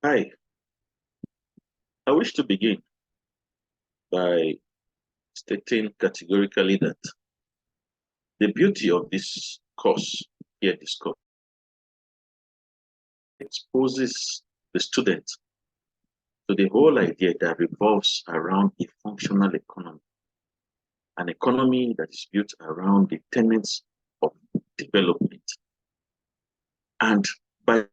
Hi, I wish to begin by stating categorically that the beauty of this course here discussed exposes the student to the whole idea that revolves around a functional economy, an economy that is built around the tenets of development. And by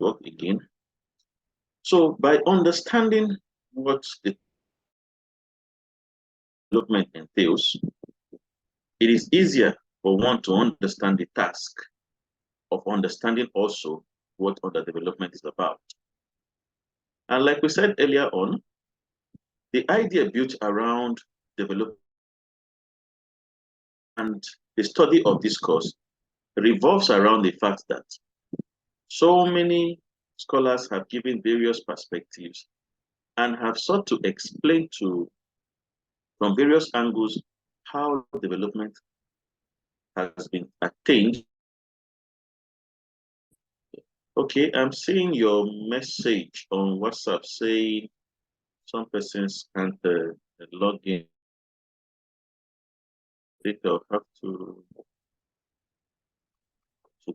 work again, so by understanding what the development entails, it is easier for one to understand the task of understanding also what underdevelopment is about. And like we said earlier on, the idea built around development and the study of this course revolves around the fact that so many scholars have given various perspectives and have sought to explain to from various angles how development has been attained. Okay, I'm seeing your message on WhatsApp saying some persons can't log in. I think I'll have to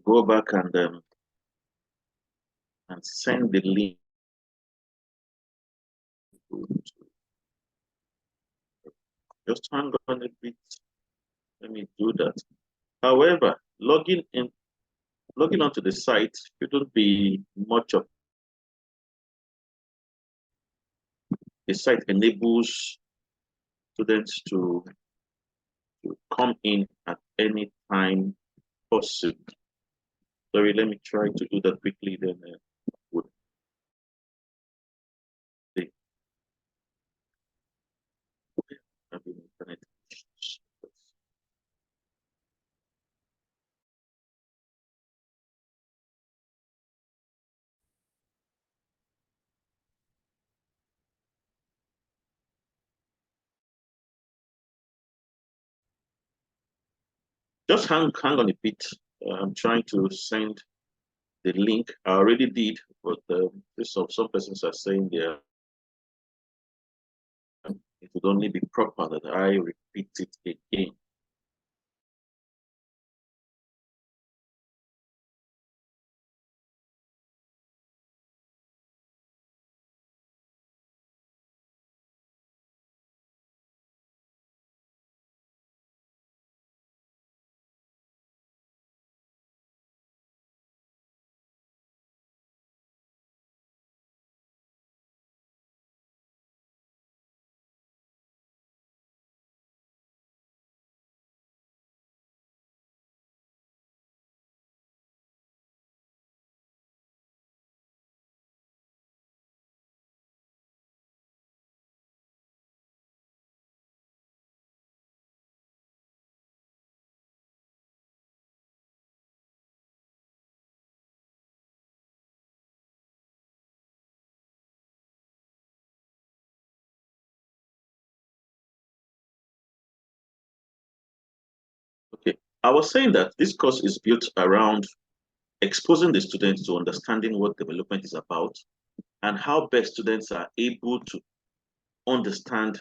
go back and send the link. Just hang on a bit. Let me do that. However, logging onto the site shouldn't be much of the site enables students to come in at any time possible. Sorry, let me try to do that quickly. Then would they having internet issues. Just hang on a bit. I'm trying to send the link. I already did, but some persons are saying there it would only be proper that I repeat it again. Okay. I was saying that this course is built around exposing the students to understanding what development is about and how best students are able to understand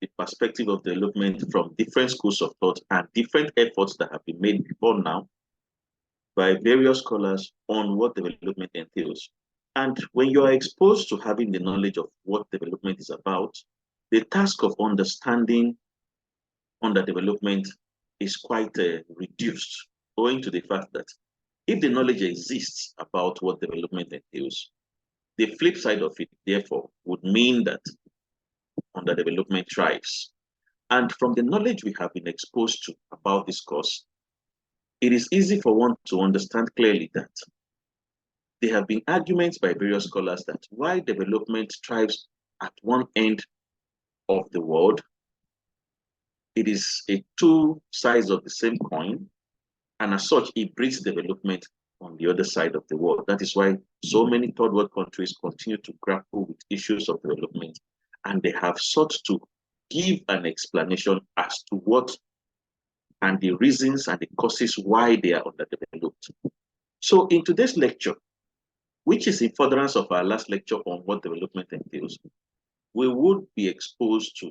the perspective of development from different schools of thought and different efforts that have been made before now by various scholars on what development entails. And when you are exposed to having the knowledge of what development is about, the task of understanding underdevelopment is quite reduced, owing to the fact that if the knowledge exists about what development entails, the flip side of it, therefore, would mean that underdevelopment thrives. And from the knowledge we have been exposed to about this course, it is easy for one to understand clearly that there have been arguments by various scholars that why development thrives at one end of the world, it is a two sides of the same coin, and as such, it breeds development on the other side of the world. That is why so many third world countries continue to grapple with issues of development, and they have sought to give an explanation as to what and the reasons and the causes why they are underdeveloped. So in today's lecture, which is in furtherance of our last lecture on what development entails, we would be exposed to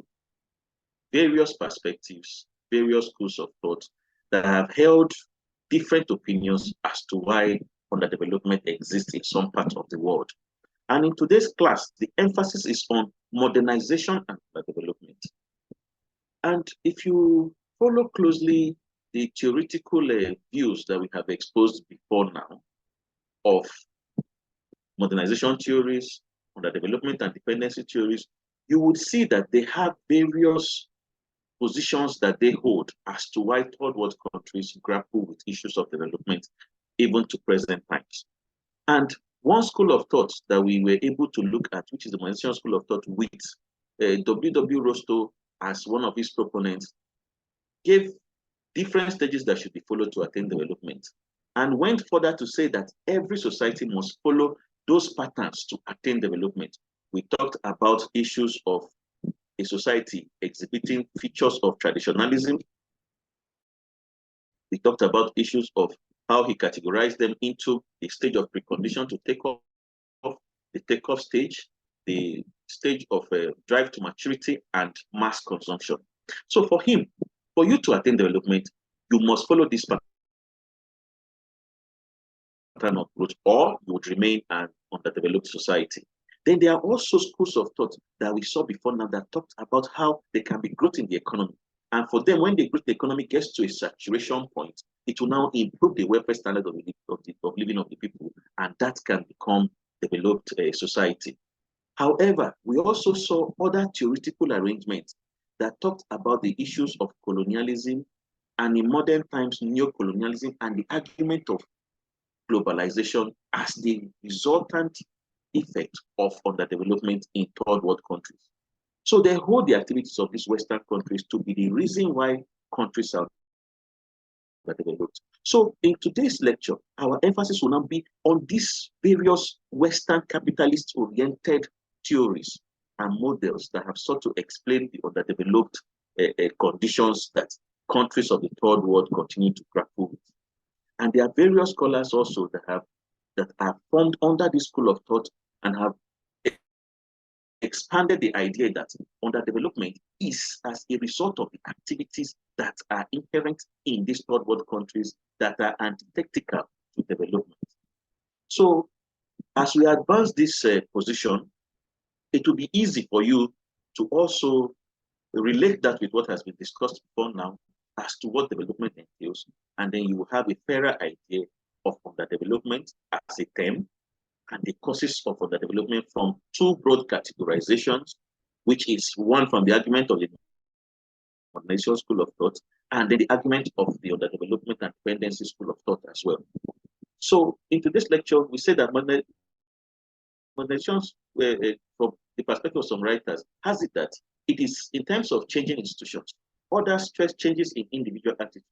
various perspectives, various schools of thought that have held different opinions as to why underdevelopment exists in some parts of the world. And in today's class, the emphasis is on modernization and underdevelopment. And if you follow closely the theoretical views that we have exposed before now of modernization theories, underdevelopment and dependency theories, you would see that they have various positions that they hold as to why third world countries grapple with issues of development even to present times. And one school of thought that we were able to look at, which is the modernization school of thought, with W.W. Rostow as one of his proponents, gave different stages that should be followed to attain development, and went further to say that every society must follow those patterns to attain development. We talked about issues of a society exhibiting features of traditionalism. We talked about issues of how he categorized them into the stage of precondition to take off, the takeoff stage, the stage of drive to maturity, and mass consumption. So for him, for you to attain development, you must follow this pattern of growth, or you would remain an underdeveloped society. Then there are also schools of thought that we saw before now that talked about how there can be growth in the economy. And for them, when the growth the economy gets to a saturation point, it will now improve the welfare standard of living of the people, and that can become developed society. However, we also saw other theoretical arrangements that talked about the issues of colonialism, and in modern times, neo-colonialism, and the argument of globalization as the resultant effect of underdevelopment in third world countries. So they hold the activities of these Western countries to be the reason why countries are underdeveloped. So in today's lecture, our emphasis will now be on these various Western capitalist-oriented theories and models that have sought to explain the underdeveloped conditions that countries of the third world continue to grapple with. And there are various scholars also that are formed under this school of thought and have expanded the idea that underdevelopment is as a result of the activities that are inherent in these third world countries that are antithetical to development. So as we advance this position, it will be easy for you to also relate that with what has been discussed before now as to what development entails, and then you will have a fairer idea of underdevelopment as a term and the causes of underdevelopment from two broad categorizations, which is one from the argument of the Modernization school of thought, and then the argument of the underdevelopment and dependency school of thought as well. So in today's lecture, we say that modernization, from the perspective of some writers, has it that it is in terms of changing institutions. Others stress changes in individual attitudes.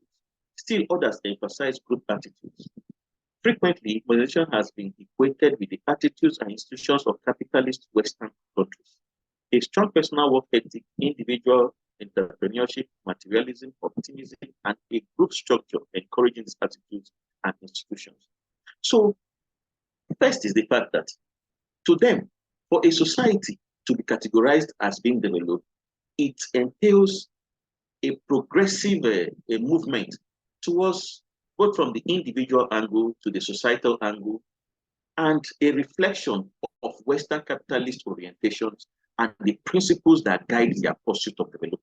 Still others emphasize group attitudes. Frequently, modernization has been equated with the attitudes and institutions of capitalist Western countries. A strong personal work ethic, individual entrepreneurship, materialism, optimism, and a group structure encouraging these attitudes and institutions. So, first is the fact that to them, for a society to be categorized as being developed, it entails a progressive a movement towards both from the individual angle to the societal angle, and a reflection of Western capitalist orientations and the principles that guide their pursuit of development.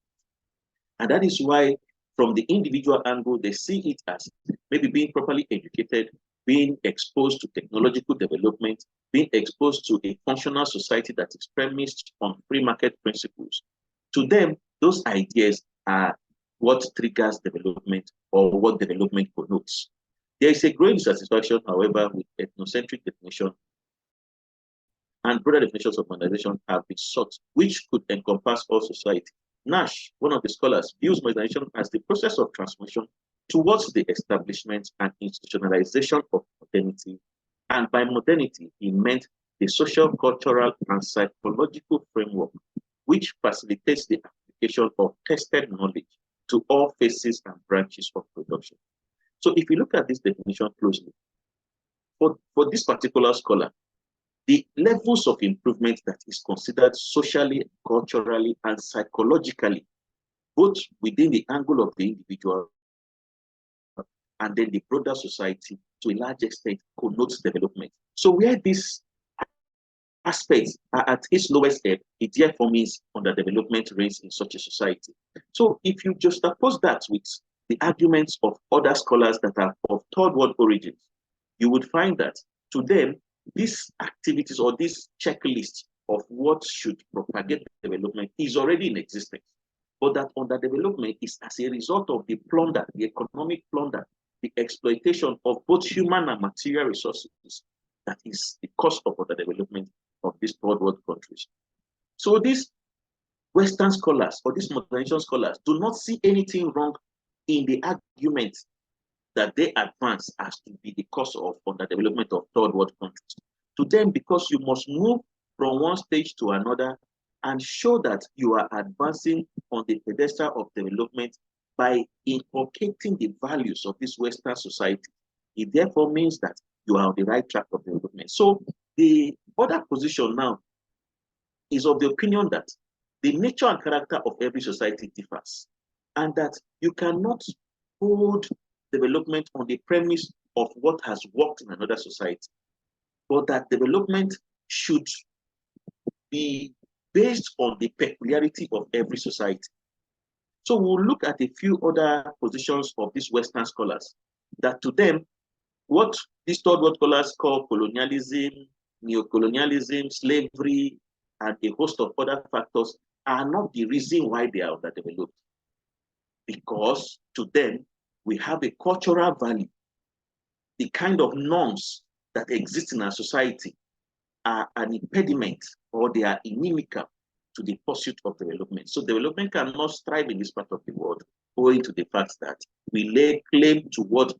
And that is why, from the individual angle, they see it as maybe being properly educated, being exposed to technological development, being exposed to a functional society that is premised on free market principles. To them, those ideas are what triggers development or what development connotes. There is a growing dissatisfaction, however, with ethnocentric definition, and broader definitions of modernization have been sought, which could encompass all society. Nash, one of the scholars, views modernization as the process of transformation towards the establishment and institutionalization of modernity. And by modernity, he meant the social, cultural, and psychological framework which facilitates the application of tested knowledge to all phases and branches of production. So if you look at this definition closely, for this particular scholar, the levels of improvement that is considered socially, culturally, and psychologically, both within the angle of the individual and then the broader society, to a large extent, connotes development. So where these aspects are at its lowest ebb, it therefore means underdevelopment reigns in such a society. So if you just oppose that with the arguments of other scholars that are of third world origins, you would find that to them, these activities or this checklist of what should propagate development is already in existence. But that underdevelopment is as a result of the plunder, the economic plunder, the exploitation of both human and material resources that is the cause of underdevelopment of these third world countries. So these Western scholars or these modernization scholars do not see anything wrong in the argument that they advance as to be the cause of underdevelopment of third world countries. To them, because you must move from one stage to another and show that you are advancing on the pedestal of development by inculcating the values of this Western society. It therefore means that you are on the right track of development. So the other position now is of the opinion that the nature and character of every society differs, and that you cannot hold development on the premise of what has worked in another society, but that development should be based on the peculiarity of every society. So we'll look at a few other positions of these Western scholars that to them, what these third world scholars call colonialism, neocolonialism, slavery, and a host of other factors are not the reason why they are underdeveloped. Because to them, we have a cultural value. The kind of norms that exist in our society are an impediment or they are inimical to the pursuit of development. So development cannot strive in this part of the world owing to the fact that we lay claim to what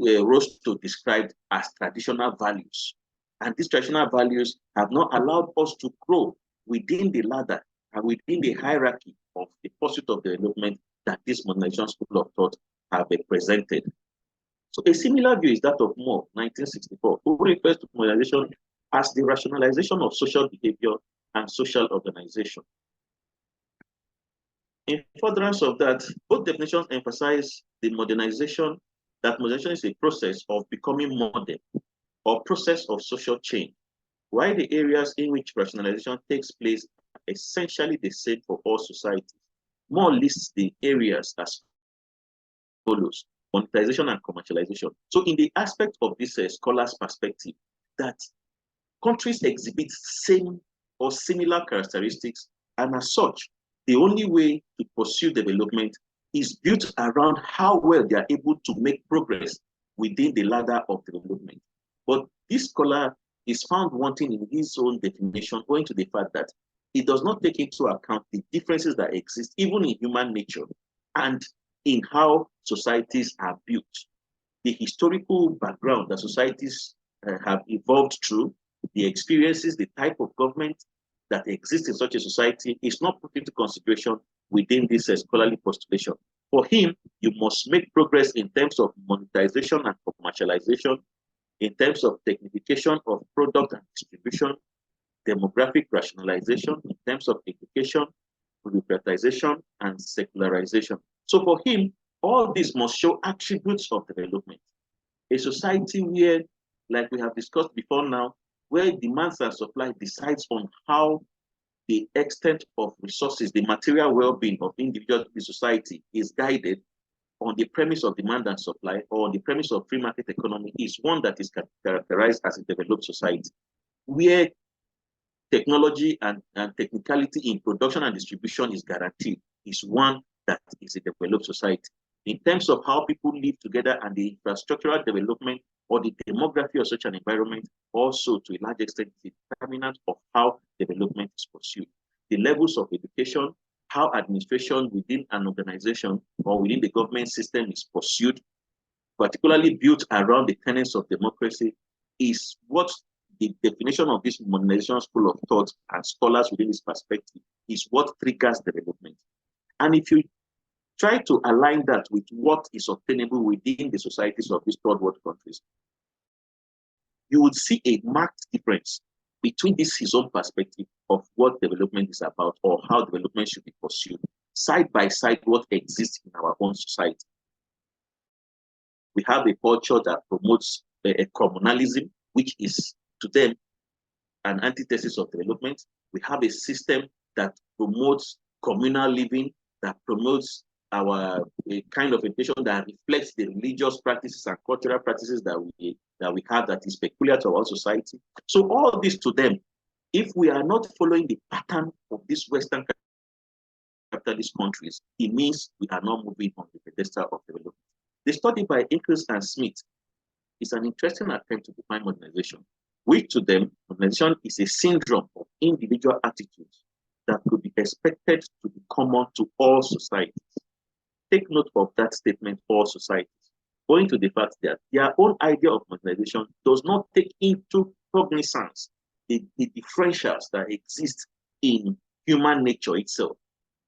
Rostow described as traditional values. And these traditional values have not allowed us to grow within the ladder and within the hierarchy of the pursuit of development that this modernization school of thought have presented. So a similar view is that of Moore, 1964, who refers to modernization as the rationalization of social behavior and social organization. In furtherance of that, both definitions emphasize the modernization, that modernization is a process of becoming modern or process of social change, while the areas in which rationalization takes place are essentially the same for all societies. Moore lists the areas as follows: monetization and commercialization. So in the aspect of this scholar's perspective, that countries exhibit same or similar characteristics, and as such, the only way to pursue development is built around how well they are able to make progress within the ladder of development. But this scholar is found wanting in his own definition, owing to the fact that it does not take into account the differences that exist even in human nature and in how societies are built. The historical background that societies have evolved through, the experiences, the type of government that exists in such a society is not put into consideration within this scholarly postulation. For him, you must make progress in terms of monetization and commercialization, in terms of technification of product and distribution, demographic rationalization, in terms of education, bureaucratization, and secularization. So for him, all this must show attributes of development. A society where, like we have discussed before now, where demand and supply decides on how the extent of resources, the material well-being of individuals in the society is guided on the premise of demand and supply or on the premise of free market economy is one that is characterized as a developed society, where technology and technicality in production and distribution is guaranteed, is one that is a developed society. In terms of how people live together and the infrastructural development or the demography of such an environment, also to a large extent is a determinant of how development is pursued. The levels of education, how administration within an organization or within the government system is pursued, particularly built around the tenets of democracy, is what the definition of this modernization school of thought and scholars within this perspective is what triggers development. And if you try to align that with what is obtainable within the societies of these third world countries, you would see a marked difference between this his own perspective of what development is about or how development should be pursued, side by side what exists in our own society. We have a culture that promotes a communalism, which is to them an antithesis of development. We have a system that promotes communal living, that promotes our a kind of education that reflects the religious practices and cultural practices that we have that is peculiar to our society. So all this to them, if we are not following the pattern of these Western capitalist countries, it means we are not moving on the pedestal of development. The study by Ingres and Smith is an interesting attempt to define modernization, which to them, modernization is a syndrome of individual attitudes that could be expected to be common to all societies. Take note of that statement, all societies, owing to the fact that their own idea of modernization does not take into cognizance the differentials that exist in human nature itself.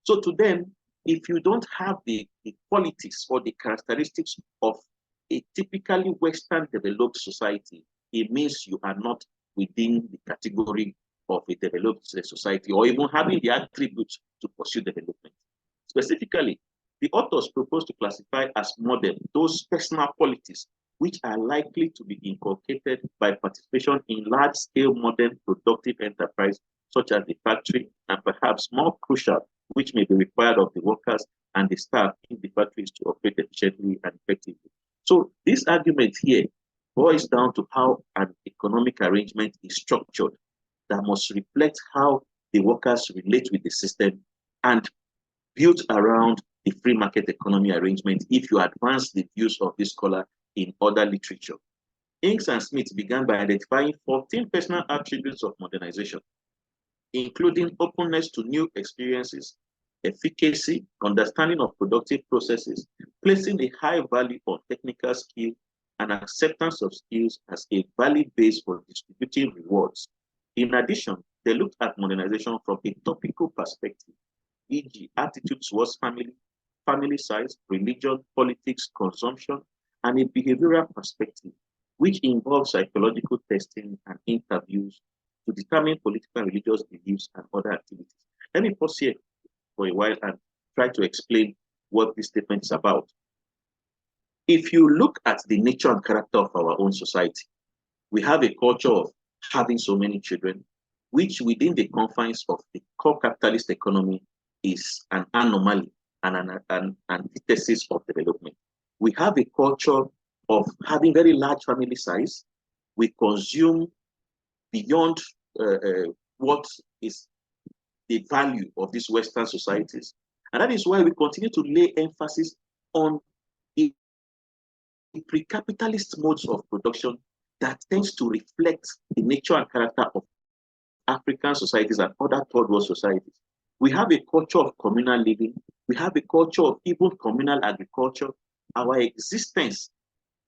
So to them, if you don't have the qualities or the characteristics of a typically Western developed society, it means you are not within the category of a developed society or even having the attributes to pursue development. Specifically, the authors propose to classify as modern those personal qualities which are likely to be inculcated by participation in large-scale modern productive enterprise such as the factory, and perhaps more crucial, which may be required of the workers and the staff in the factories to operate efficiently and effectively. So this argument here boils down to how an economic arrangement is structured that must reflect how the workers relate with the system and built around the free market economy arrangement if you advance the views of this scholar in other literature. Inks and Smith began by identifying 14 personal attributes of modernization, including openness to new experiences, efficacy, understanding of productive processes, placing a high value on technical skill, and acceptance of skills as a valid base for distributing rewards. In addition, they looked at modernization from a topical perspective, e.g., attitude towards family size, religion, politics, consumption, and a behavioral perspective, which involves psychological testing and interviews to determine political and religious beliefs and other activities. Let me pause here for a while and try to explain what this statement is about. If you look at the nature and character of our own society, we have a culture of having so many children, which within the confines of the core capitalist economy is an anomaly and an antithesis of development. We have a culture of having very large family size. We consume beyond what is the value of these Western societies. And that is why we continue to lay emphasis on the pre-capitalist modes of production that tends to reflect the nature and character of African societies and other third world societies. We have a culture of communal living. We have a culture of even communal agriculture. Our existence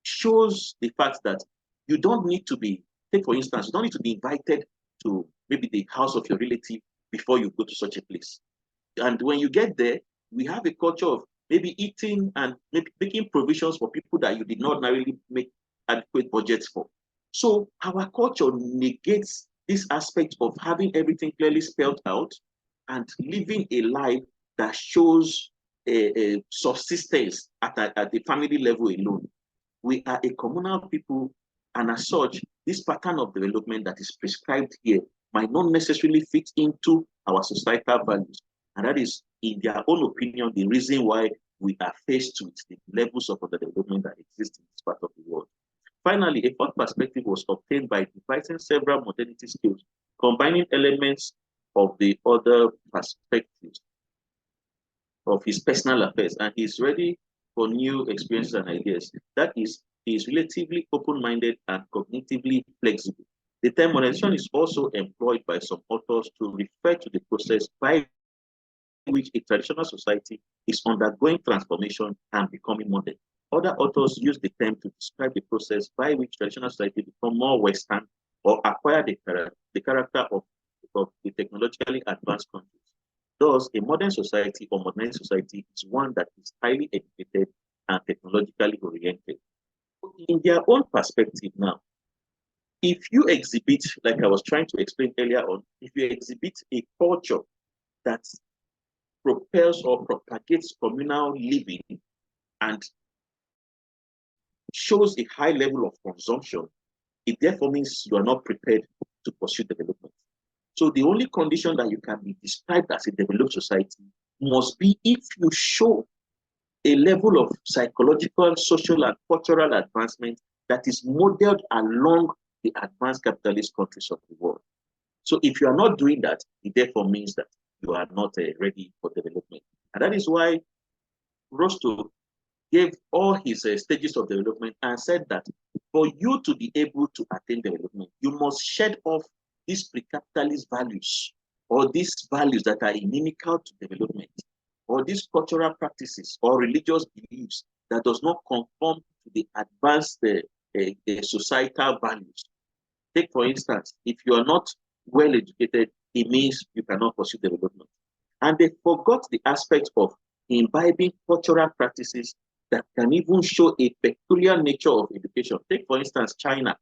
shows the fact that you don't need to be, take for instance, you don't need to be invited to maybe the house of your relative before you go to such a place. And when you get there, we have a culture of maybe eating and maybe making provisions for people that you did not ordinarily make adequate budgets for. So our culture negates this aspect of having everything clearly spelled out and living a life that shows a subsistence at the family level alone. We are a communal people, and as such, this pattern of development that is prescribed here might not necessarily fit into our societal values. And that is, in their own opinion, the reason why we are faced with the levels of underdevelopment that exist in this part of the world. Finally, a fourth perspective was obtained by devising several modernity skills, combining elements of the other perspectives of his personal affairs, and he's ready for new experiences and ideas. That is, he is relatively open-minded and cognitively flexible. The term modernization is also employed by some authors to refer to the process by which a traditional society is undergoing transformation and becoming modern. Other authors use the term to describe the process by which traditional society become more Western or acquire the character of the technologically advanced countries. Thus, a modern society or modernized society is one that is highly educated and technologically oriented. In their own perspective now, if you exhibit, like I was trying to explain earlier on, if you exhibit a culture that propels or propagates communal living and shows a high level of consumption, it therefore means you are not prepared to pursue development. So the only condition that you can be described as a developed society must be if you show a level of psychological, social, and cultural advancement that is modeled along the advanced capitalist countries of the world. So if you are not doing that, it therefore means that you are not ready for development. And that is why Rostow gave all his stages of development and said that for you to be able to attain development, you must shed off these pre-capitalist values or these values that are inimical to development or these cultural practices or religious beliefs that does not conform to the advanced societal values. Take, for instance, if you are not well educated, it means you cannot pursue development. And they forgot the aspect of imbibing cultural practices that can even show a peculiar nature of education. Take, for instance, China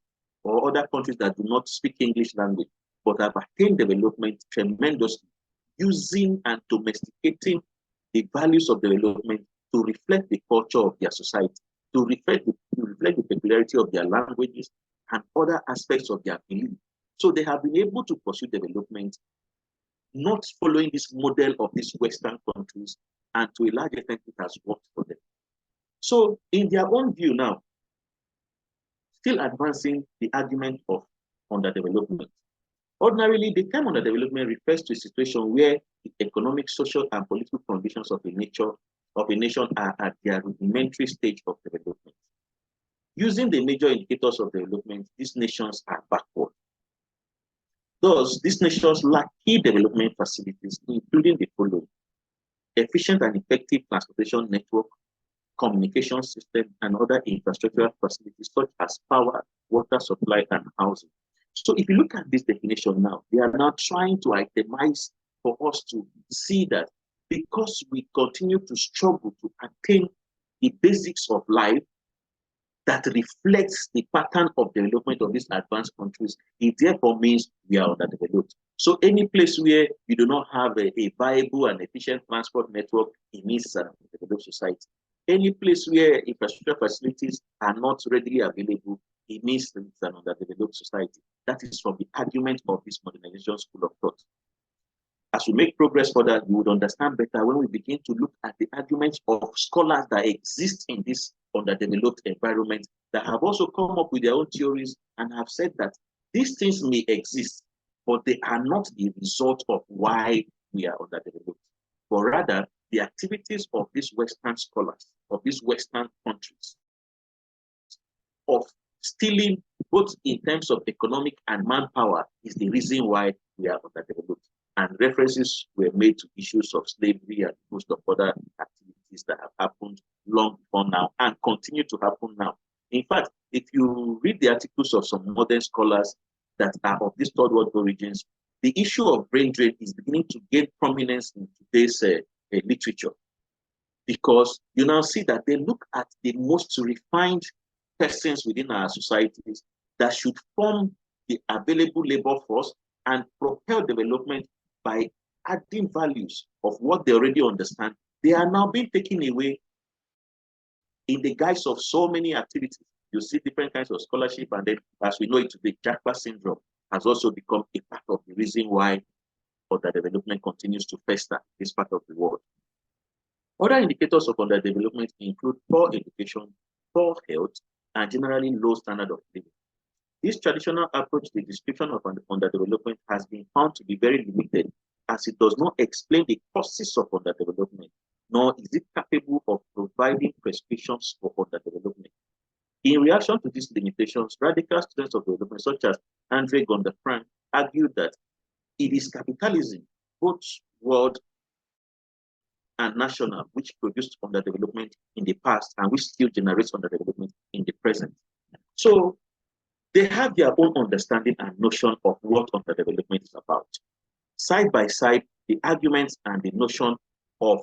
or other countries that do not speak English language, but have attained development tremendously, using and domesticating the values of development to reflect the culture of their society, to reflect the peculiarity of their languages and other aspects of their belief. So they have been able to pursue development, not following this model of these Western countries, and to a large extent, it has worked for them. So, in their own view now, still advancing the argument of underdevelopment. Ordinarily, the term underdevelopment refers to a situation where the economic, social, and political conditions of a nation are at their rudimentary stage of development. Using the major indicators of development, these nations are backward. Thus, these nations lack key development facilities, including the following: efficient and effective transportation network, communication system, and other infrastructural facilities such as power, water supply, and housing. So if you look at this definition now, they are now trying to itemize for us to see that because we continue to struggle to attain the basics of life that reflects the pattern of development of these advanced countries, it therefore means we are underdeveloped. So any place where you do not have a viable and efficient transport network, it means a developed society. Any place where infrastructure facilities are not readily available, it means it's an underdeveloped society. That is from the argument of this modernization school of thought. As we make progress further, you would understand better when we begin to look at the arguments of scholars that exist in this underdeveloped environment that have also come up with their own theories and have said that these things may exist, but they are not the result of why we are underdeveloped, but rather the activities of these Western scholars, of these Western countries, of stealing both in terms of economic and manpower is the reason why we are underdeveloped. And references were made to issues of slavery and most of other activities that have happened long before now and continue to happen now. In fact, if you read the articles of some modern scholars that are of these third world origins, the issue of brain drain is beginning to gain prominence in today's literature, because you now see that they look at the most refined persons within our societies that should form the available labor force and propel development by adding values of what they already understand. They are now being taken away in the guise of so many activities. You see different kinds of scholarship, and then, as we know it today, Japa syndrome has also become a part of the reason why underdevelopment continues to fester in this part of the world. Other indicators of underdevelopment include poor education, poor health, and generally low standard of living. This traditional approach to the description of underdevelopment has been found to be very limited, as it does not explain the causes of underdevelopment, nor is it capable of providing prescriptions for underdevelopment. In reaction to these limitations, radical students of development, such as Andre Gondafran, argued that it is capitalism, both world and national, which produced underdevelopment in the past and which still generates underdevelopment in the present. So they have their own understanding and notion of what underdevelopment is about. Side by side, the arguments and the notion of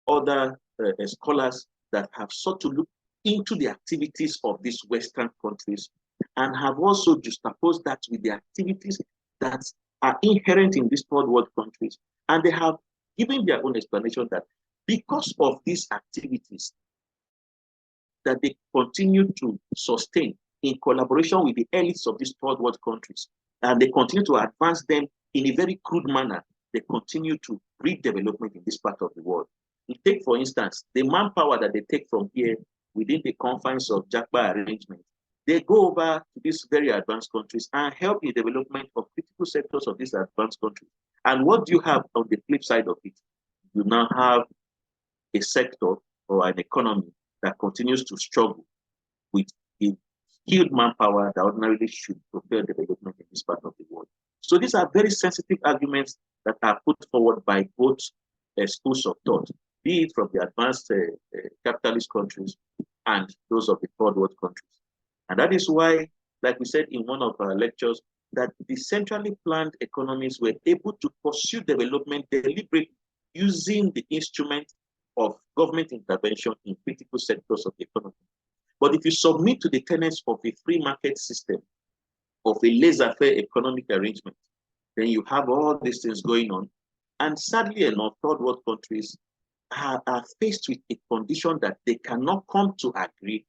other scholars that have sought to look into the activities of these Western countries and have also juxtaposed that with the activities that are inherent in these third world countries. And they have given their own explanation that because of these activities that they continue to sustain in collaboration with the elites of these third world countries, and they continue to advance them in a very crude manner, they continue to bring development in this part of the world. You take, for instance, the manpower that they take from here within the confines of JAPA arrangement. They go over to these very advanced countries and help the development of critical sectors of these advanced countries. And what do you have on the flip side of it? You now have a sector or an economy that continues to struggle with a skilled manpower that ordinarily should propel development in this part of the world. So these are very sensitive arguments that are put forward by both schools of thought, be it from the advanced capitalist countries and those of the third world countries. And that is why, like we said in one of our lectures, that the centrally planned economies were able to pursue development deliberately using the instrument of government intervention in critical sectors of the economy. But if you submit to the tenets of a free market system, of a laissez-faire economic arrangement, then you have all these things going on. And sadly enough, third world countries are faced with a condition that they cannot come to agree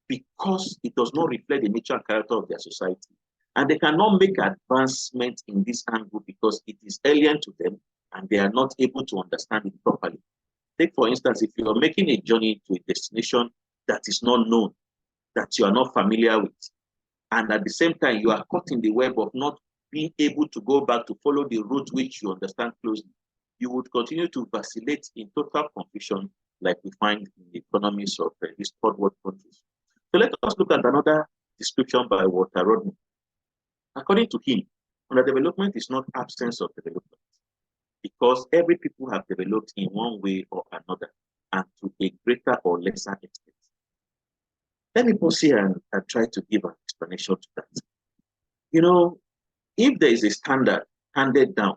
because it does not reflect the nature and character of their society. And they cannot make advancement in this angle because it is alien to them and they are not able to understand it properly. Take, for instance, if you are making a journey to a destination that is not known, that you are not familiar with, and at the same time, you are caught in the web of not being able to go back to follow the route which you understand closely, you would continue to vacillate in total confusion like we find in the economies of these third world countries. So let us look at another description by Walter Rodney. According to him, underdevelopment is not absence of development, because every people have developed in one way or another, and to a greater or lesser extent. Let me pause here and try to give an explanation to that. You know, if there is a standard handed down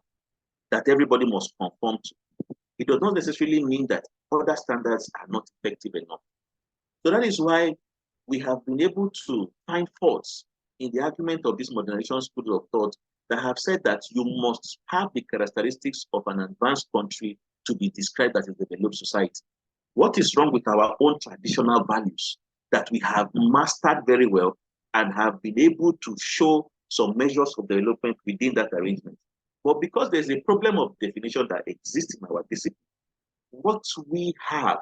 that everybody must conform to, it does not necessarily mean that other standards are not effective enough. So that is why we have been able to find faults in the argument of this modernization school of thought that have said that you must have the characteristics of an advanced country to be described as a developed society. What is wrong with our own traditional values that we have mastered very well and have been able to show some measures of development within that arrangement? But because there's a problem of definition that exists in our discipline, what we have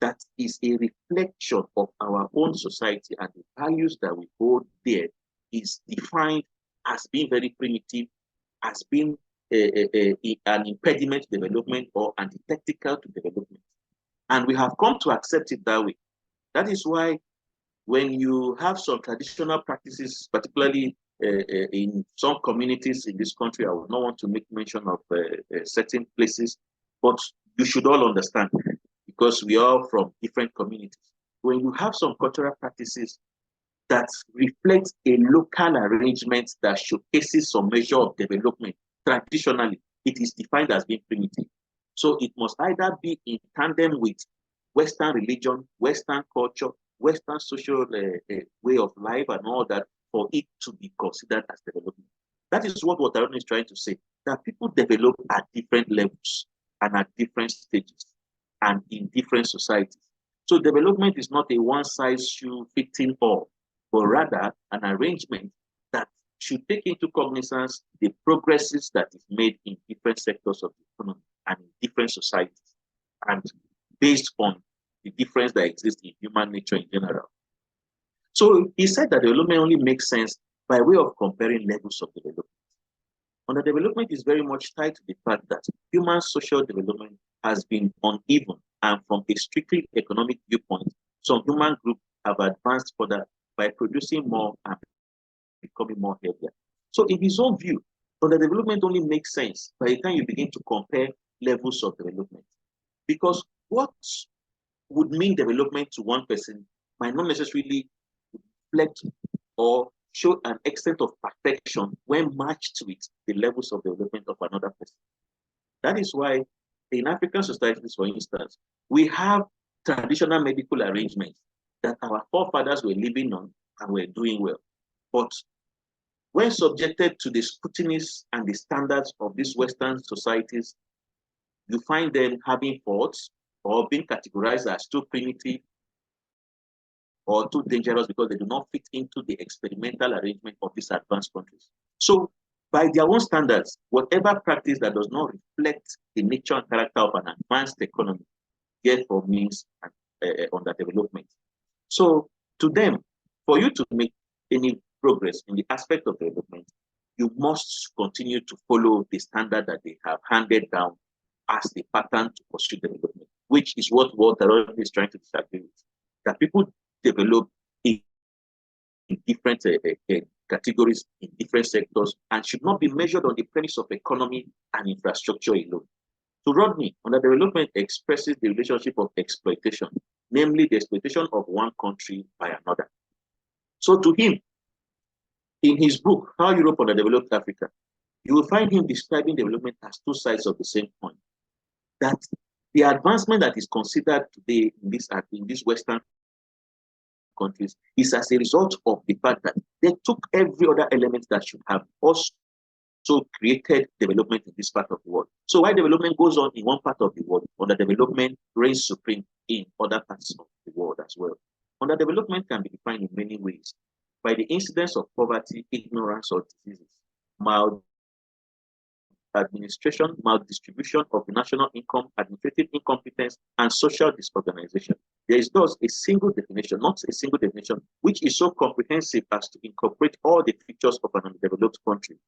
that is a reflection of our own society and the values that we hold there is defined as being very primitive, as being an impediment to development or antithetical to development. And we have come to accept it that way. That is why when you have some traditional practices, particularly in some communities in this country, I would not want to make mention of certain places, but you should all understand, because we are from different communities. When you have some cultural practices that reflect a local arrangement that showcases some measure of development, traditionally, it is defined as being primitive. So it must either be in tandem with Western religion, Western culture, Western social way of life and all that for it to be considered as development. That is what Wataron is trying to say, that people develop at different levels and at different stages and in different societies. So development is not a one-size-fits-all, but rather an arrangement that should take into cognizance the progresses that is made in different sectors of the economy and in different societies, and based on the difference that exists in human nature in general. So he said that development only makes sense by way of comparing levels of development. Underdevelopment is very much tied to the fact that human social development has been uneven, and from a strictly economic viewpoint, some human groups have advanced further by producing more and becoming more heavier. So in his own view, underdevelopment only makes sense by the time you begin to compare levels of development. Because what would mean development to one person might not necessarily reflect or show an extent of perfection when matched with the levels of development of another person. That is why in African societies, for instance, we have traditional medical arrangements that our forefathers were living on and were doing well. But when subjected to the scrutinies and the standards of these Western societies, you find them having faults or being categorized as too primitive or too dangerous because they do not fit into the experimental arrangement of these advanced countries. So, by their own standards, whatever practice that does not reflect the nature and character of an advanced economy, therefore means underdevelopment. So, to them, for you to make any progress in the aspect of development, you must continue to follow the standard that they have handed down as the pattern to pursue development, which is what World Terrorism is trying to disagree with. That people develop in different categories, in different sectors, and should not be measured on the premise of economy and infrastructure alone. To Rodney, underdevelopment expresses the relationship of exploitation, namely the exploitation of one country by another. So to him, in his book, How Europe Underdeveloped Africa, you will find him describing development as two sides of the same coin. That the advancement that is considered today in this Western countries is as a result of the fact that they took every other element that should have also created development in this part of the world. So while development goes on in one part of the world, underdevelopment reigns supreme in other parts of the world as well. Underdevelopment can be defined in many ways by the incidence of poverty, ignorance, or diseases, maladministration, maldistribution of the national income, administrative incompetence, and social disorganization. There is thus a single definition, not a single definition, which is so comprehensive as to incorporate all the features of an undeveloped country.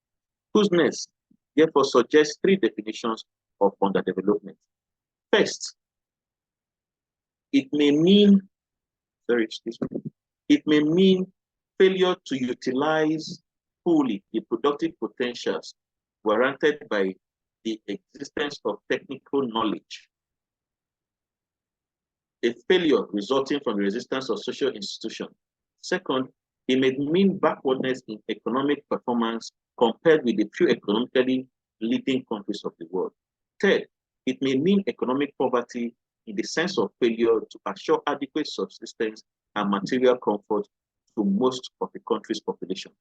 Kuznets therefore suggests three definitions of underdevelopment. First, it may mean, it may mean failure to utilize fully the productive potentials warranted by the existence of technical knowledge. A failure resulting from the resistance of social institutions. Second, it may mean backwardness in economic performance compared with the few economically leading countries of the world. Third, it may mean economic poverty in the sense of failure to assure adequate subsistence and material comfort to most of the country's population.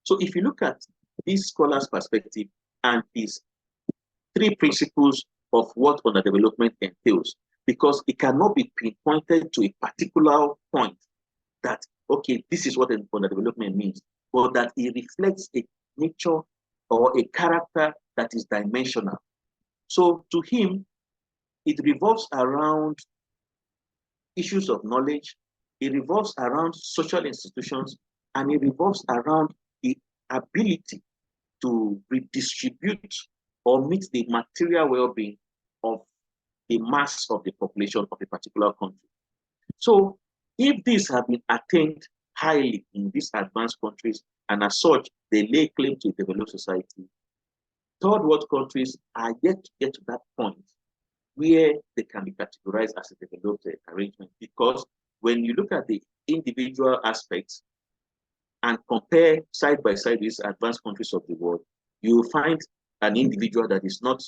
So if you look at this scholar's perspective and these three principles of what underdevelopment entails, because it cannot be pinpointed to a particular point that, okay, this is what underdevelopment means, but that it reflects a nature or a character that is dimensional. So to him, it revolves around issues of knowledge, it revolves around social institutions, and it revolves around the ability to redistribute or meet the material well-being of the mass of the population of a particular country. So if these have been attained highly in these advanced countries, and as such, they lay claim to a developed society, third world countries are yet to get to that point where they can be categorized as a developed arrangement. Because when you look at the individual aspects and compare side by side these advanced countries of the world, you will find an individual that is not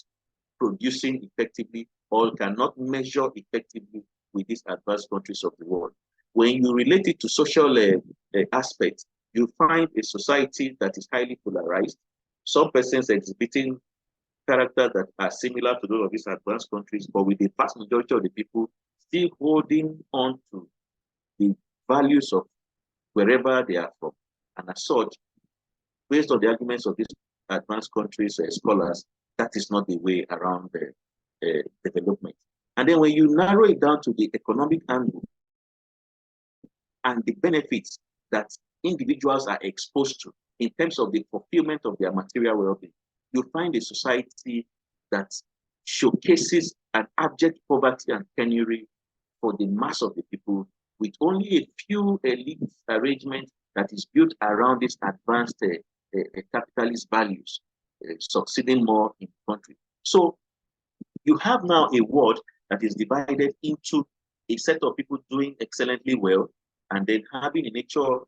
producing effectively or cannot measure effectively with these advanced countries of the world. When you relate it to social aspects, you find a society that is highly polarized, some persons exhibiting characters that are similar to those of these advanced countries, but with the vast majority of the people still holding on to the values of wherever they are from. And as such, based on the arguments of these advanced countries scholars, that is not the way around the development. And then when you narrow it down to the economic angle and the benefits that individuals are exposed to in terms of the fulfillment of their material well-being, you find a society that showcases an abject poverty and penury for the mass of the people, with only a few elite arrangements that is built around these advanced capitalist values, succeeding more in the country. So you have now a world that is divided into a set of people doing excellently well, and then having a nature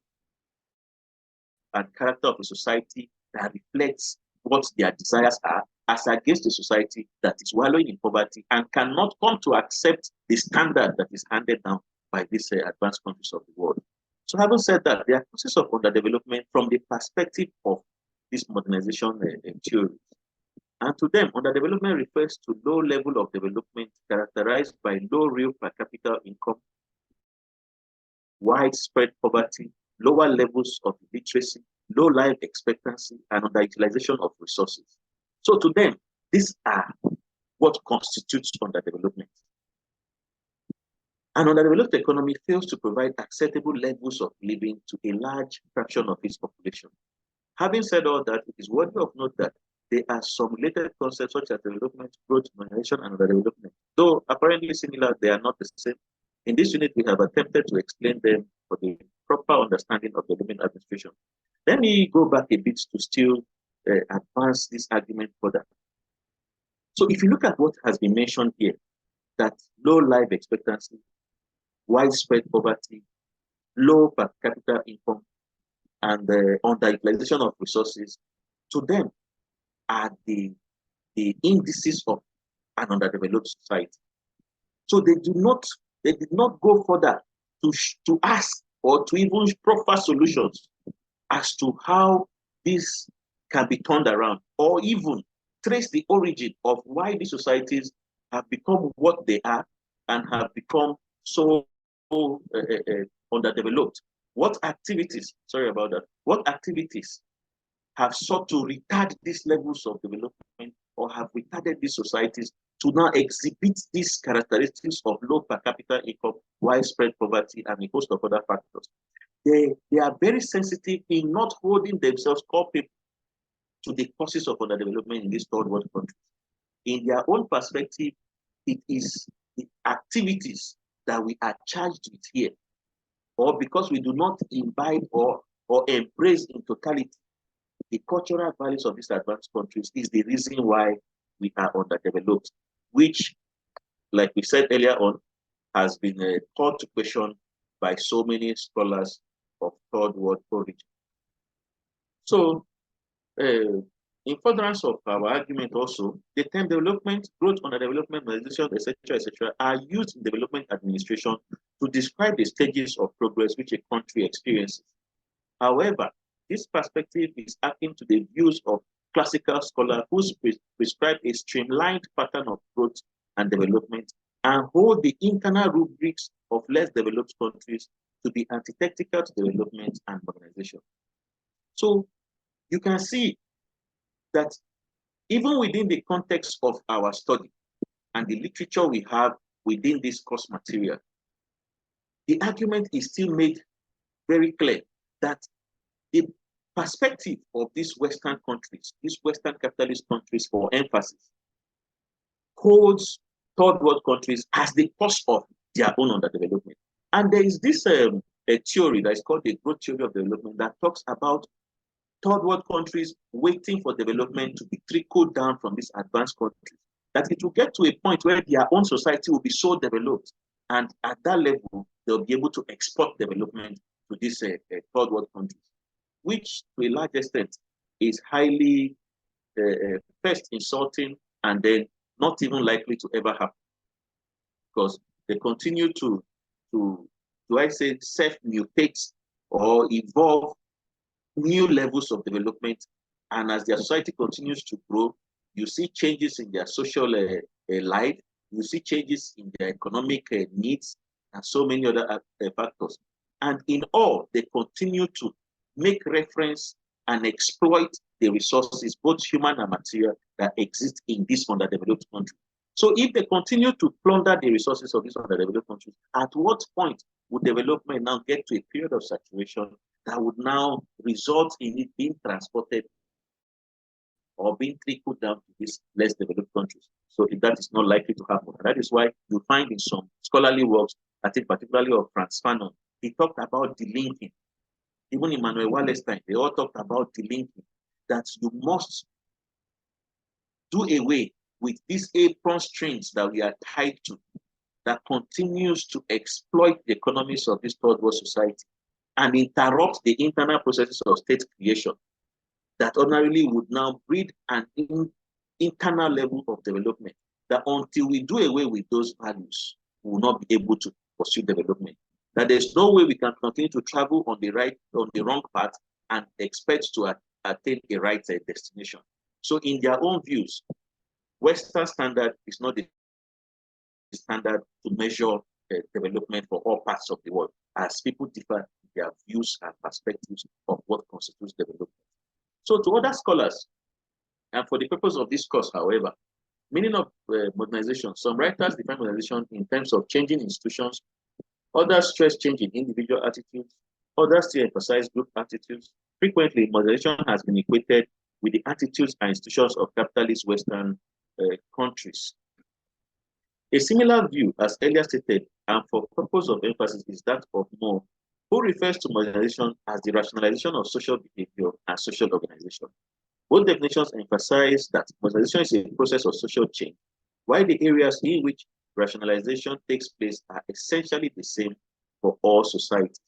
and character of a society that reflects what their desires are, as against a society that is wallowing in poverty and cannot come to accept the standard that is handed down by these advanced countries of the world. So having said that, there are causes of underdevelopment from the perspective of this modernization theory. And to them, underdevelopment refers to low level of development characterized by low real per capita income, widespread poverty, lower levels of literacy, low life expectancy, and underutilization of resources. So to them, these are what constitutes underdevelopment. An underdeveloped economy fails to provide acceptable levels of living to a large fraction of its population. Having said all that, it is worthy of note that there are some related concepts such as development, growth, modernization, and underdevelopment. Though apparently similar, they are not the same. In this unit, we have attempted to explain them for the proper understanding of development administration. Let me go back a bit to still advance this argument further. So if you look at what has been mentioned here, that low life expectancy, widespread poverty, low per capita income, and the underutilization of resources, to them are the indices of an underdeveloped society. So they did not go further to ask or to even proffer solutions as to how this can be turned around, or even trace the origin of why these societies have become what they are and have become so underdeveloped. What activities have sought to retard these levels of development or have retarded these societies to now exhibit these characteristics of low per capita income, widespread poverty, and a host of other factors. They are very sensitive in not holding themselves culpable to the causes of underdevelopment in these third world countries. In their own perspective, it is the activities that we are charged with here, or because we do not imbibe or embrace in totality the cultural values of these advanced countries, is the reason why we are underdeveloped, which, like we said earlier on, has been called to question by so many scholars of third world origin. So, in furtherance of our argument also, the term development, growth, underdevelopment, modernization, etc., are used in development administration to describe the stages of progress which a country experiences. However, this perspective is akin to the views of classical scholars who prescribe a streamlined pattern of growth and development and hold the internal rubrics of less developed countries to be antithetical to development and modernization. So you can see that even within the context of our study and the literature we have within this course material, the argument is still made very clear that the perspective of these Western countries, these Western capitalist countries for emphasis, holds third world countries as the cause of their own underdevelopment. And there is this a theory that is called the growth theory of development that talks about third world countries waiting for development to be trickled down from these advanced countries, that it will get to a point where their own society will be so developed, and at that level, they'll be able to export development to these third world countries, which to a large extent is highly first insulting and then not even likely to ever happen, because they continue to do I say, self-mutate or evolve new levels of development. And as their society continues to grow, you see changes in their social life, you see changes in their economic needs, and so many other factors. And in all, they continue to make reference and exploit the resources, both human and material, that exist in this underdeveloped country. So if they continue to plunder the resources of these underdeveloped countries, at what point would development now get to a period of saturation that would now result in it being transported or being trickled down to these less developed countries? So that is not likely to happen. And that is why you find in some scholarly works, I think particularly of Franz Fanon, he talked about delinking. Even Immanuel Wallerstein, they all talked about delinking, that you must do away with these apron strings that we are tied to, that continues to exploit the economies of this third world society and interrupt the internal processes of state creation that ordinarily would now breed an internal level of development, that until we do away with those values, we will not be able to pursue development. That there's no way we can continue to travel on the wrong path and expect to attain a right destination. So in their own views, Western standard is not the standard to measure development for all parts of the world, as people differ in their views and perspectives of what constitutes development. So to other scholars, and for the purpose of this course, however, meaning of modernization, some writers define modernization in terms of changing institutions, others stress changing individual attitudes, others still emphasize group attitudes. Frequently, modernization has been equated with the attitudes and institutions of capitalist Western countries. A similar view, as earlier stated, and for purpose of emphasis, is that of Moore, who refers to modernization as the rationalization of social behavior and social organization. Both definitions emphasize that modernization is a process of social change, while the areas in which rationalization takes place are essentially the same for all societies.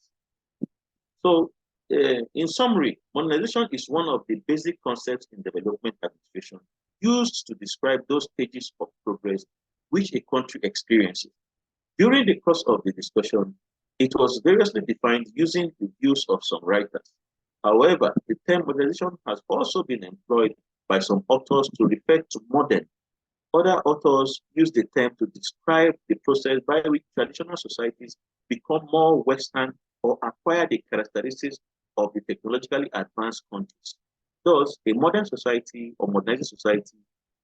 So, in summary, modernization is one of the basic concepts in development administration used to describe those stages of progress which a country experiences. During the course of the discussion, it was variously defined using the views of some writers. However, the term modernization has also been employed by some authors to refer to modern. Other authors use the term to describe the process by which traditional societies become more Western or acquire the characteristics of the technologically advanced countries. Thus, a modern society or modernizing society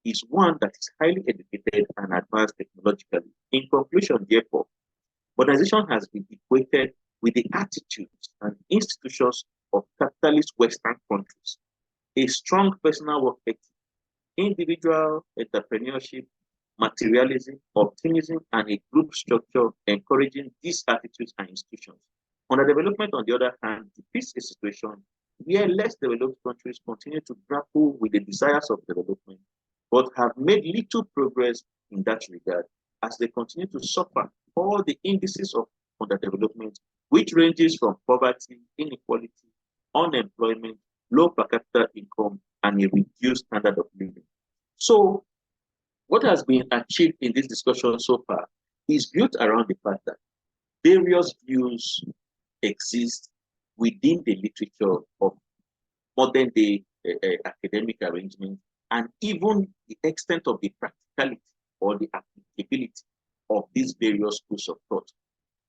is one that is highly educated and advanced technologically. In conclusion, therefore, modernization has been equated with the attitudes and institutions of capitalist Western countries. A strong personal work ethic, individual entrepreneurship, materialism, optimism, and a group structure encouraging these attitudes and institutions. Underdevelopment, on the other hand, depicts a situation where less developed countries continue to grapple with the desires of development, but have made little progress in that regard as they continue to suffer all the indices of underdevelopment, which ranges from poverty, inequality, unemployment, low per capita income, and a reduced standard of living. So, what has been achieved in this discussion so far is built around the fact that various views exist within the literature of modern day academic arrangement, and even the extent of the practicality or the applicability of these various schools of thought.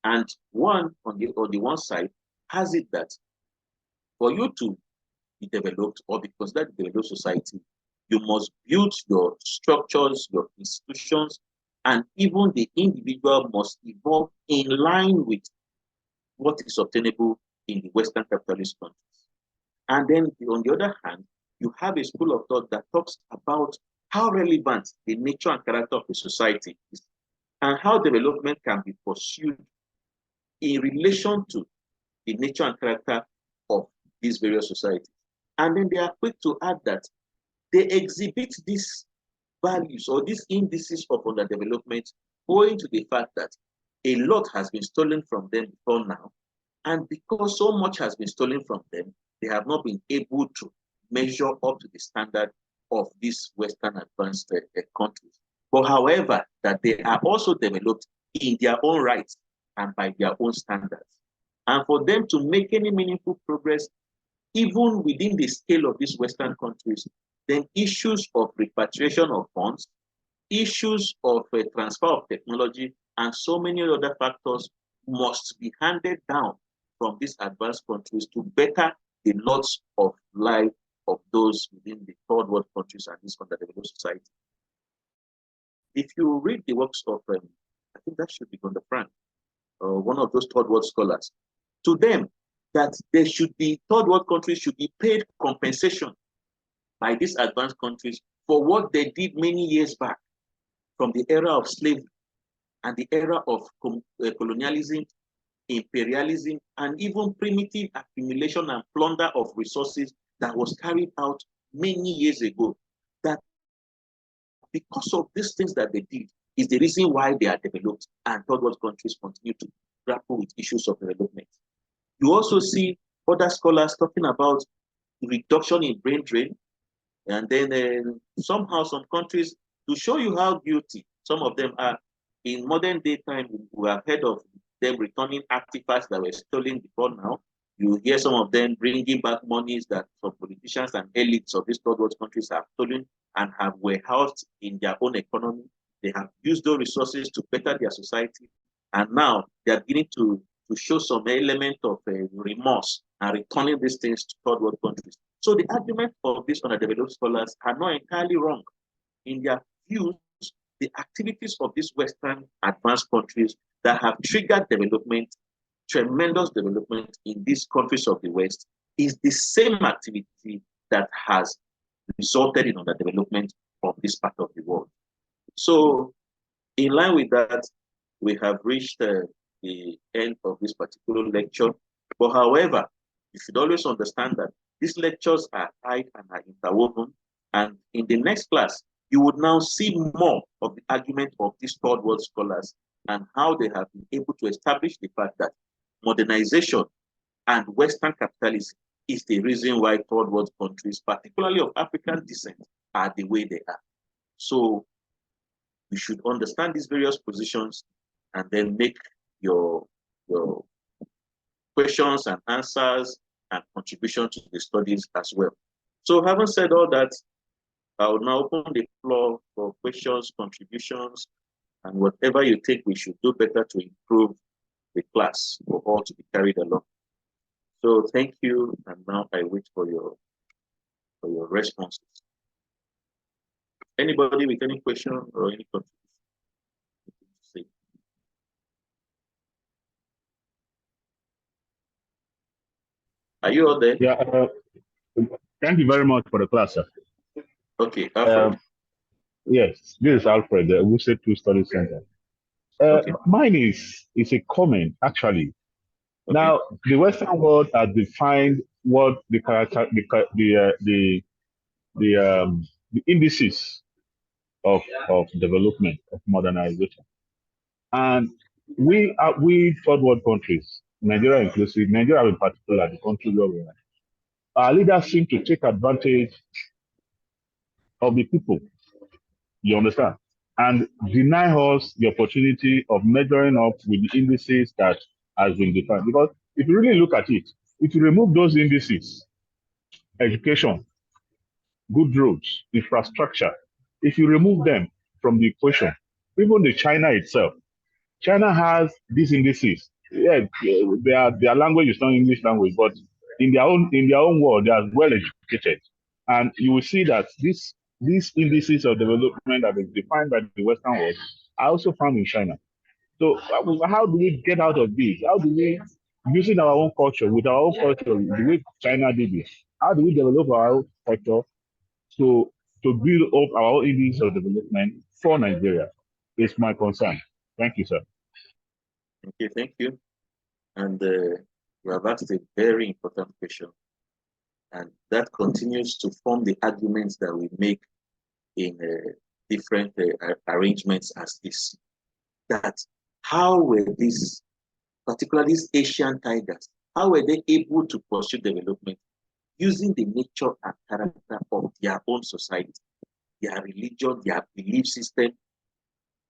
And one on the one side has it that for you to be developed or be considered a developed society, you must build your structures, your institutions, and even the individual must evolve in line with what is obtainable in the Western capitalist countries. And then on the other hand, you have a school of thought that talks about how relevant the nature and character of the society is and how development can be pursued in relation to the nature and character of these various societies. And then they are quick to add that they exhibit these values or these indices of underdevelopment owing to the fact that a lot has been stolen from them before now. And because so much has been stolen from them, they have not been able to measure up to the standard of these Western advanced countries. But however, that they are also developed in their own rights and by their own standards. And for them to make any meaningful progress, even within the scale of these Western countries, then issues of repatriation of funds, issues of transfer of technology, and so many other factors must be handed down from these advanced countries to better the lots of life of those within the third world countries and these underdeveloped societies. If you read the works of, I think that should be Gunder Frank, one of those third world scholars, to them, that there should be, third world countries should be paid compensation by these advanced countries for what they did many years back from the era of slavery and the era of colonialism, imperialism, and even primitive accumulation and plunder of resources that was carried out many years ago. That because of these things that they did, is the reason why they are developed and third world countries continue to grapple with issues of development. You also see other scholars talking about reduction in brain drain, and then somehow some countries, to show you how guilty some of them are, in modern day time, we have heard of them returning artifacts that were stolen before now. You hear some of them bringing back monies that some politicians and elites of these third world countries have stolen and have warehoused in their own economy. They have used those resources to better their society. And now they are beginning to show some element of remorse and returning these things to third world countries. So the argument of these underdeveloped scholars are not entirely wrong. In their views, the activities of these Western advanced countries that have triggered development, tremendous development in these countries of the West, is the same activity that has resulted in underdevelopment of this part of the world. So, in line with that, we have reached the end of this particular lecture. But however, you should always understand that these lectures are tied and are interwoven. And in the next class, you would now see more of the argument of these third world scholars and how they have been able to establish the fact that modernization and Western capitalism is the reason why third world countries, particularly of African descent, are the way they are. So you should understand these various positions and then make your questions and answers and contribution to the studies as well. So having said all that, I will now open the floor for questions, contributions, and whatever you think we should do better to improve the class for all to be carried along. So thank you, and now I wait for your responses. Anybody with any question or any contribution? Are you all there? Yeah. Thank you very much for the class, sir. Okay, Alfred. Yes, this is Alfred, the Wuse Two Study Center. Okay. Mine is a comment, actually. Okay. Now, the Western world has defined what the indices of development, of modernization, and we third world countries, Nigeria inclusive, Nigeria in particular, the country where we are, our leaders seem to take advantage of the people. You understand? And deny us the opportunity of measuring up with the indices that has been defined. Because if you really look at it, if you remove those indices, education, good roads, infrastructure, if you remove them from the equation, even the China itself, China has these indices. Yeah, their language is not English language, but in their own world, they are well educated. And you will see that these indices of development that is defined by the Western world are also found in China. So how do we get out of this? How do we, using our own culture, with our own culture, the way China did it, how do we develop our own culture to build up our own indices of development for Nigeria? It's my concern. Thank you, sir. Okay, thank you. And you have asked a very important question. And that continues to form the arguments that we make in different arrangements as this. That how were these, particularly these Asian tigers, how were they able to pursue development using the nature and character of their own society, their religion, their belief system,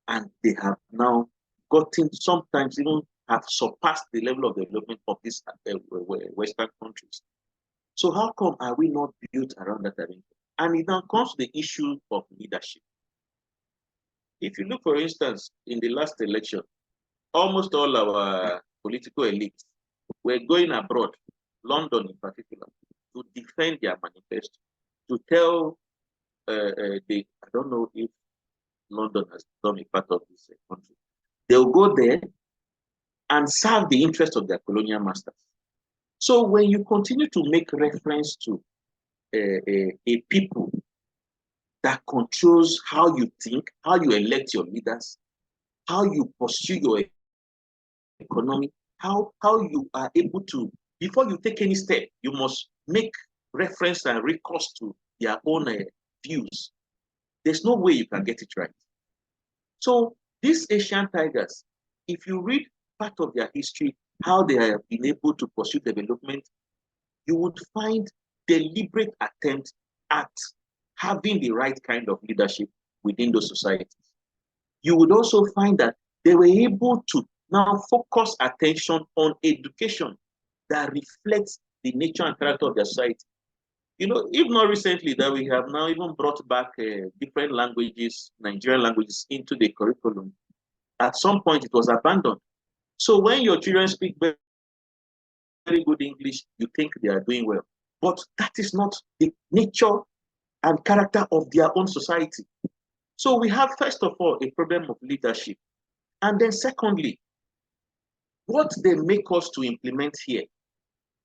and they have now gotten, sometimes even have surpassed the level of development of these Western countries. So how come are we not built around that arrangement? And it now comes to the issue of leadership. If you look, for instance, in the last election, almost all our political elites were going abroad, London in particular, to defend their manifesto, to tell I don't know if London has become a part of this country. They'll go there and serve the interest of their colonial masters. So when you continue to make reference to a people that controls how you think, how you elect your leaders, how you pursue your economy, how you are able to, before you take any step, you must make reference and recourse to their own views. there's no way you can get it right. So these Asian tigers, if you read part of their history, how they have been able to pursue development, you would find deliberate attempt at having the right kind of leadership within those societies. You would also find that they were able to now focus attention on education that reflects the nature and character of their society. You know, if not recently that we have now even brought back different languages, Nigerian languages, into the curriculum, at some point it was abandoned. So when your children speak very, very good English, you think they are doing well. But that is not the nature and character of their own society. So we have, first of all, a problem of leadership. And then secondly, what they make us to implement here.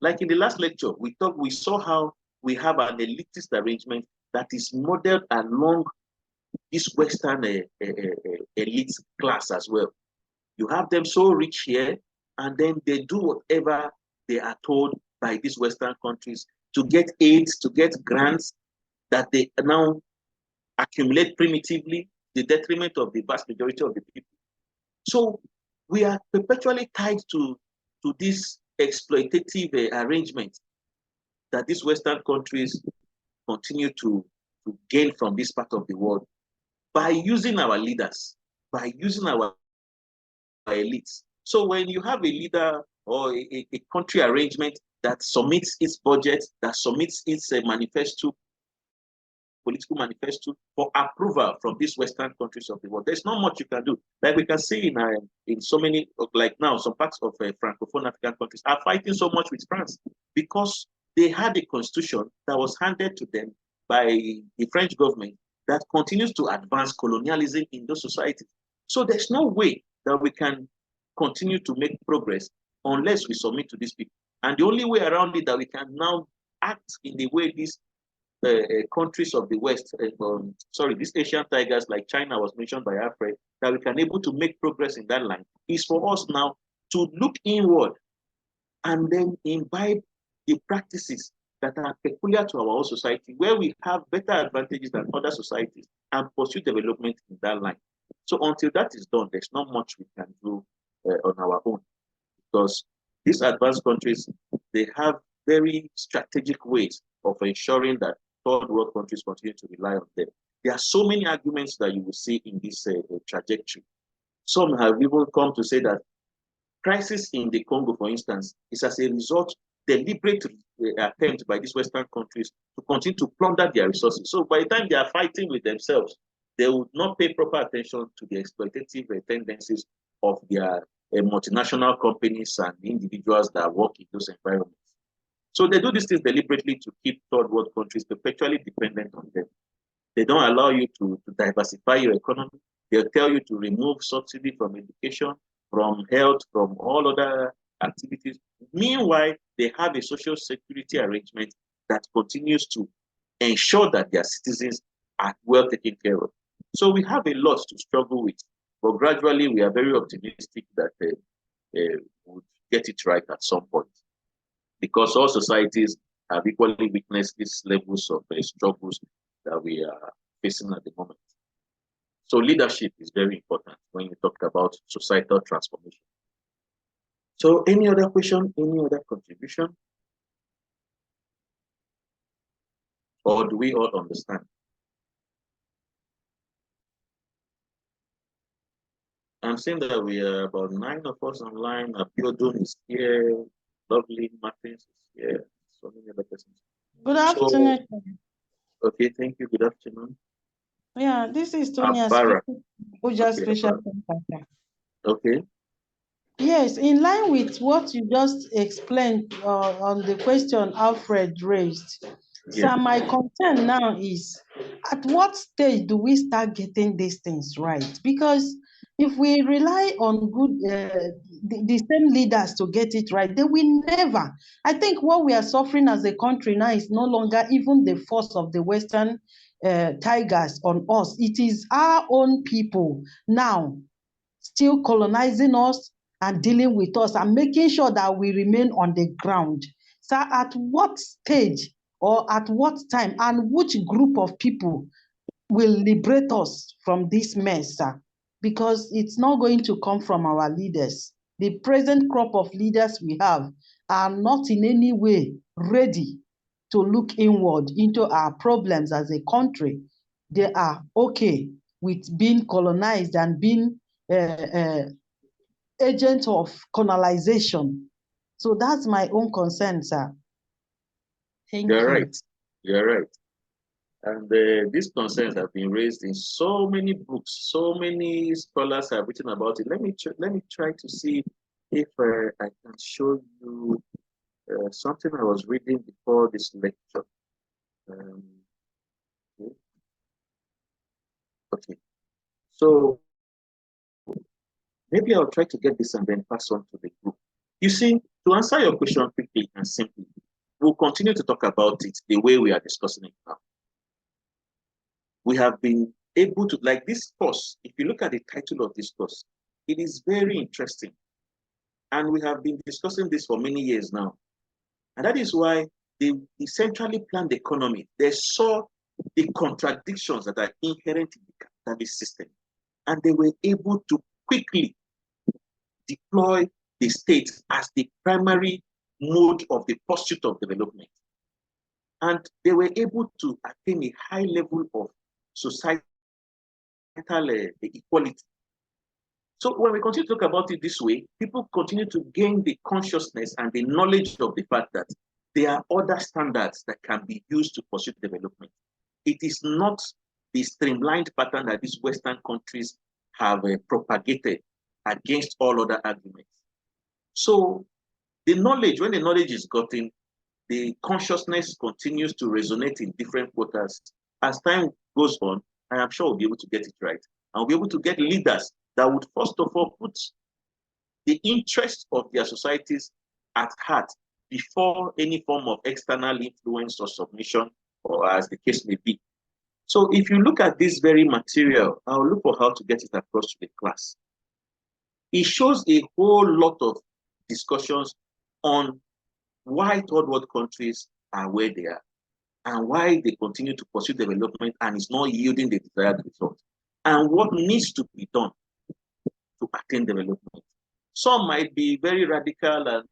Like in the last lecture, we saw how we have an elitist arrangement that is modeled along this Western elite class as well. You have them so rich here, and then they do whatever they are told by these Western countries to get aids, to get grants that they now accumulate primitively, the detriment of the vast majority of the people. So we are perpetually tied to this exploitative arrangement that these Western countries continue to gain from this part of the world by using our leaders, by using our elites. So when you have a leader or a country arrangement that submits its budget, that submits its manifesto, political manifesto for approval from these Western countries of the world, there's not much you can do. Like we can see in so many, like now, some parts of Francophone African countries are fighting so much with France because they had a constitution that was handed to them by the French government that continues to advance colonialism in those societies. So there's no way that we can continue to make progress unless we submit to these people. And the only way around it that we can now act in the way these countries of the West, these Asian tigers like China was mentioned by Alfred, that we can able to make progress in that line is for us now to look inward and then imbibe the practices that are peculiar to our own society, where we have better advantages than other societies, and pursue development in that line. So until that is done, there's not much we can do on our own, because these advanced countries, they have very strategic ways of ensuring that third world countries continue to rely on them. There are so many arguments that you will see in this trajectory. Some have even come to say that crisis in the Congo, for instance, is as a result deliberate attempt by these Western countries to continue to plunder their resources. So by the time they are fighting with themselves, they would not pay proper attention to the exploitative tendencies of their multinational companies and individuals that work in those environments. So they do these things deliberately to keep third world countries perpetually dependent on them. They don't allow you to diversify your economy. They'll tell you to remove subsidy from education, from health, from all other activities. Meanwhile, they have a social security arrangement that continues to ensure that their citizens are well taken care of. So we have a lot to struggle with, but gradually we are very optimistic that we'll get it right at some point, because all societies have equally witnessed these levels of struggles that we are facing at the moment. So leadership is very important when you talk about societal transformation. So any other question, any other contribution? Or do we all understand? I'm saying that we are about 9 of us online. Abiodun is here. Lovely Martins is here. So many other persons. Good So, afternoon. okay, thank you. Good afternoon. Yeah, this is Tonia Abara. speaking. Oja Okay, Special Abara. Center. Okay. Yes, in line with what you just explained on the question Alfred raised, Yeah. so my concern now is, at what stage do we start getting these things right? Because if we rely on the same leaders to get it right, they will never. I think what we are suffering as a country now is no longer even the force of the Western tigers on us. It is our own people now still colonizing us and dealing with us and making sure that we remain on the ground. So at what stage or at what time and which group of people will liberate us from this mess, because it's not going to come from our leaders. The present crop of leaders we have are not in any way ready to look inward into our problems as a country. They are okay with being colonized and being agent of colonization. So that's my own concern, sir. Thank You're you. right. You're right. And these concerns have been raised in so many books. So many scholars have written about it. Let me try to see if I can show you something I was reading before this lecture. Okay. So maybe I'll try to get this and then pass on to the group. You see, to answer your question quickly and simply, we'll continue to talk about it the way we are discussing it now. We have been able to, like this course, if you look at the title of this course, it is very interesting. And we have been discussing this for many years now. And that is why the centrally planned economy, they saw the contradictions that are inherent in the capitalist system. And they were able to quickly deploy the state as the primary mode of the pursuit of development. And they were able to attain a high level of societal equality. So when we continue to talk about it this way, people continue to gain the consciousness and the knowledge of the fact that there are other standards that can be used to pursue development. It is not the streamlined pattern that these Western countries have propagated against all other arguments. So the knowledge, when the knowledge is gotten, the consciousness continues to resonate in different quarters. As time goes on, I am sure we'll be able to get it right. And we'll be able to get leaders that would first of all put the interests of their societies at heart before any form of external influence or submission, or as the case may be. So if you look at this very material, I'll look for how to get it across to the class. It shows a whole lot of discussions on why third world countries are where they are and why they continue to pursue development and is not yielding the desired result, and what needs to be done to attain development. Some might be very radical and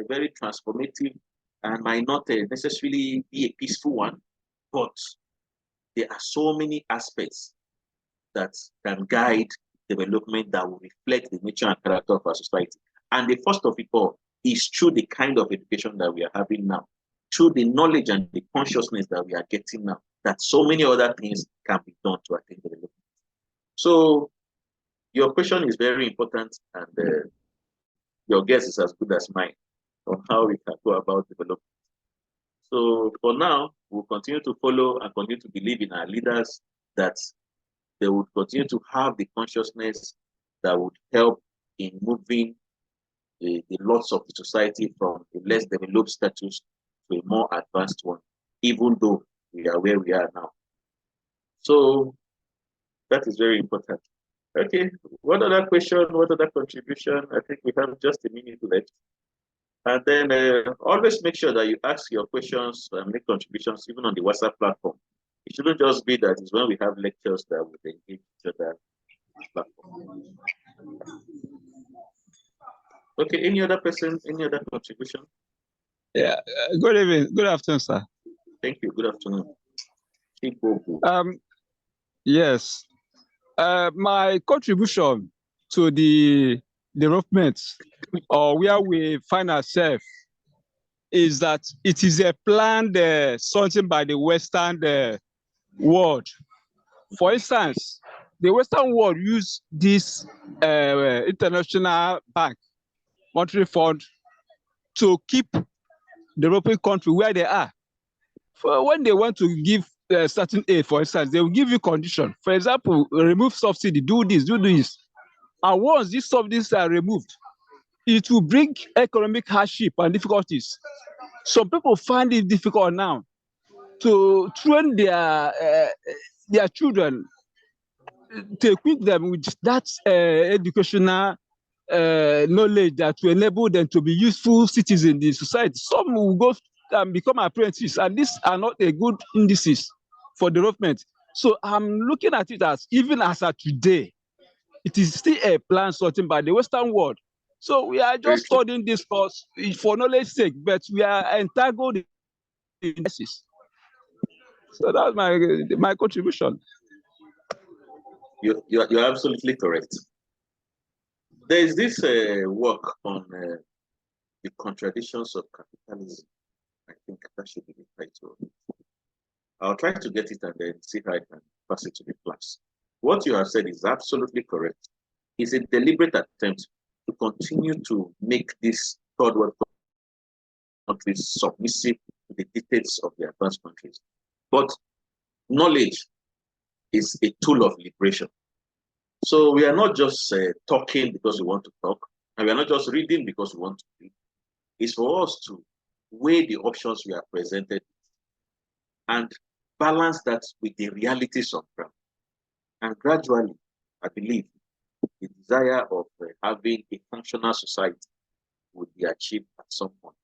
very transformative and might not necessarily be a peaceful one, but there are so many aspects that can guide development that will reflect the nature and character of our society. And the first of it all is through the kind of education that we are having now, through the knowledge and the consciousness that we are getting now, that so many other things can be done to attain development. So your question is very important, and your guess is as good as mine on how we can go about development. So for now, we'll continue to follow and continue to believe in our leaders that they would continue to have the consciousness that would help in moving the lots of the society from a less developed status to a more advanced one, even though we are where we are now. So that is very important. Okay, what other question, what other contribution? I think we have just a minute left. And then always make sure that you ask your questions and make contributions even on the WhatsApp platform. It shouldn't just be that it's when we have lectures that we engage each other. Okay, any other person, any other contribution? Yeah, good evening, good afternoon, sir. Thank you, good afternoon. Yes, my contribution to the development or where we find ourselves is that it is a planned something by the Western world. For instance, the Western world use this international bank, monetary fund, to keep developing country where they are. When they want to give certain aid, for instance, they will give you condition. For example, remove subsidy, do this, do this. And once these subsidies are removed, it will bring economic hardship and difficulties. Some people find it difficult now to train their children, to equip them with that educational knowledge that will enable them to be useful citizens in the society. Some will go and become apprentices, and these are not a good indices for development. So I'm looking at it as, even as of today, it is still a plan sorted by the Western world. So we are just studying this course for knowledge sake, but we are entangled in this. So that's my contribution. You're absolutely correct. There is this work on the contradictions of capitalism. I think that should be the title. I'll try to get it and then see how I can pass it to the class. What you have said is absolutely correct. It's a deliberate attempt to continue to make this third world countries submissive to the dictates of the advanced countries. But knowledge is a tool of liberation. So we are not just talking because we want to talk, and we are not just reading because we want to read. It's for us to weigh the options we are presented and balance that with the realities of ground. And gradually, I believe, the desire of having a functional society will be achieved at some point.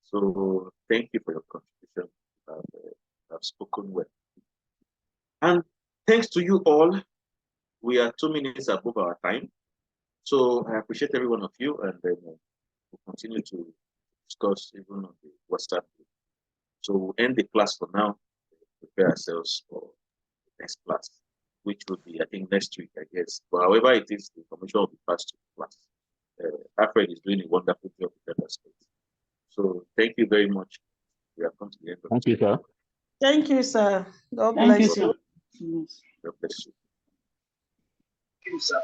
So thank you for your contribution. I've spoken well. And thanks to you all, we are 2 minutes above our time. So I appreciate every one of you, and then we'll continue to discuss even on the WhatsApp group. So we'll end the class for now, prepare ourselves for the next class, which will be, I think, next week, I guess. But however it is, the information will be passed to the class. Alfred is doing a wonderful job in that aspect. So thank you very much. We have come to the end of Thank you, sir. Thank you, sir. God Thank bless you, you. sir. God bless you. Thank you, sir.